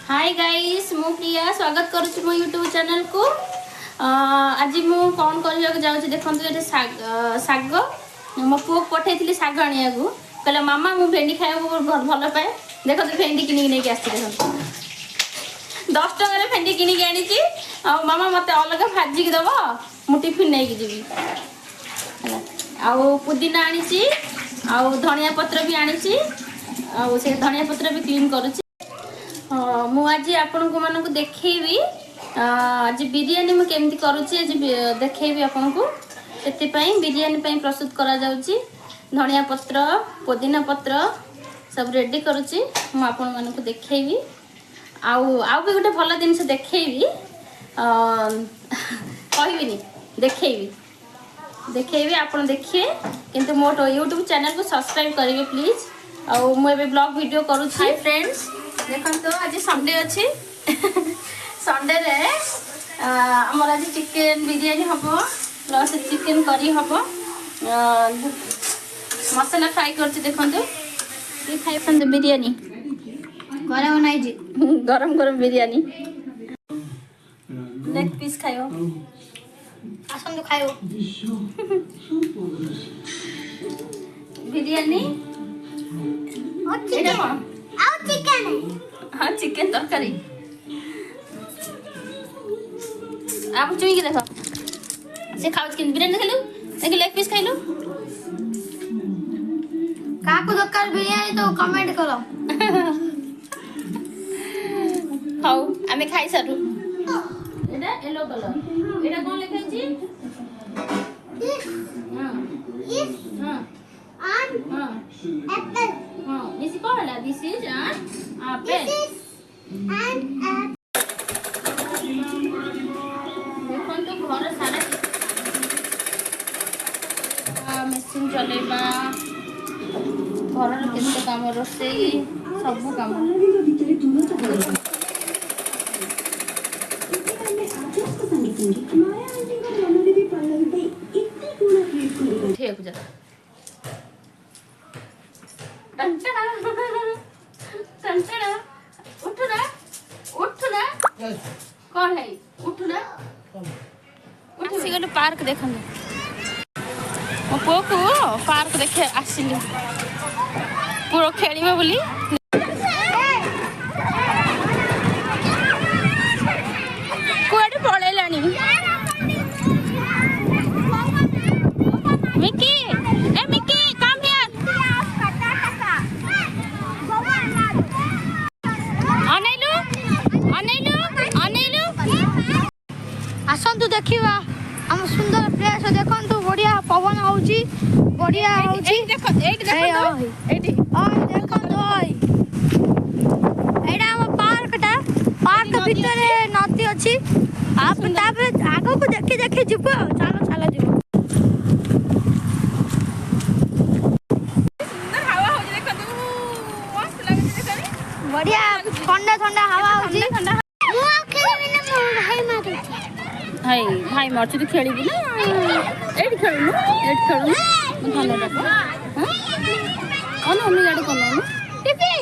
Hi guys मु प्रिया स्वागत करुच्ची मो यूट्यूब चैनल को। आज मु कौन करने देखो ये शाग मो पुओ पठे शाग आने को कहला मामा मु भेंडी खाया भल पाए। देखो तो भेंडी किनिक आस देखो 10 टकर भेंडी किनिक आनी मामा मत अलग भाजिक दब मु टिफिन नहीं जीवी आउ पुदीना आनी आउ धनिया पत्र भी आनी से धनिया पत्र भी क्लीन करुच्ची। मु आज आपण मानक देखी आज बिरयानी मु केमती करुच्ची आज देखी आपन को से बिरयानी प्रस्तुत करा जाउची। धनिया पत्र पुदीना पत्र सब रेडी करुच्ची मु आपण मानक देखी आउ भी गोटे भल जिनस देखी कहबिनी देखी आपन देखिए किंतु मोर यूट्यूब चैनल को सब्सक्राइब करेंगे प्लीज। आउ मु एबे ब्लॉग वीडियो करूँ। हाय फ्रेंड्स देखो तो आज संडे अच्छी संडे रे आमर आज चिकेन बिरयानी हम प्लस चिकेन करी हम मसाला फ्राई कर देखो ये खाई बिरयानी गरम नहीं गरम गरम बिरयानी लेग पीस खाओ आसंतु खाओ बिरयानी चिकेन हाँ चिकेन तरकारी आप चुई देख से खाऊ चिकेन बिरयानी खालु देख लेग पीस खाइलु काकू दरकार बिरयानी तो कमेंट करो खाऊ आमे खाई सारू एटा येलो कलर एटा कोन लिखा छी हां हां हां एप्पल हां दिस इज कौन है दिस इज एप्पल एंड देखो तो घर सारा मशीन चलेबा घर केते काम रोसई सब काम ठीक जा टंचना टंचना उठ ना कौन है उठ ना उठ से गले पार्क देखन मो पो को पार्क देखे आसिली पूरा खेलिबा बोली कोड पळेलानी मिकी ए मिकी कम हियर अनैलु अनैलु अनैलु आसंतु देखिबा हम सुंदर प्लेस देखंतु बढ़िया पवन होउची बढ़िया होउची देखो एट देखो एटी ओय देखंतु ओय एडा हम पार्क भीतर नदी अछि आप तापर आगो को देखि देखि जिबो चलो चलो जिबो सुंदर हवा हो देखो तू मस्त लागे देखनी बढ़िया ठंडा ठंडा हवा होजी ठंडा मु खेलबी ना भाई मारू हाय भाई मारछु तो खेलबी ना एट खेलनु भलो देखो हां अन हम गाड़ी कोन टिपी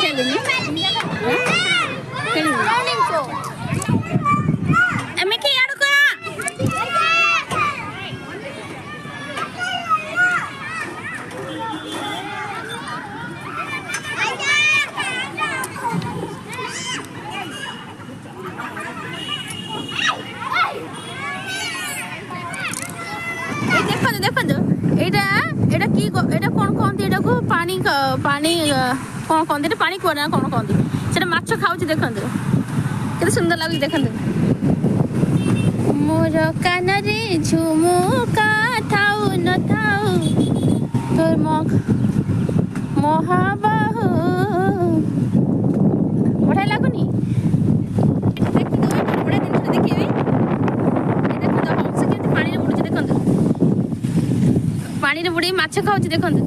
खेलनु खेलनु रनिंग शो एमे के याडू का देखो एटा एटा की एटा कोन कोन एटा को पानी पानी कोन कोन दे पानी कोना कोन कोन दे सेटा माछ खाउची देखंदो केते सुंदर लागै देखंदो मोर कान रे झुमुका थाउ न थाउ तोर मग महाबाहु बढ़िया लागुनी देखंदो बड़े दिन से देखिबी देखंदो हम से केते पानी रे बुडुची देखंदो पानी रे बुडी माछ खाउची देखंदो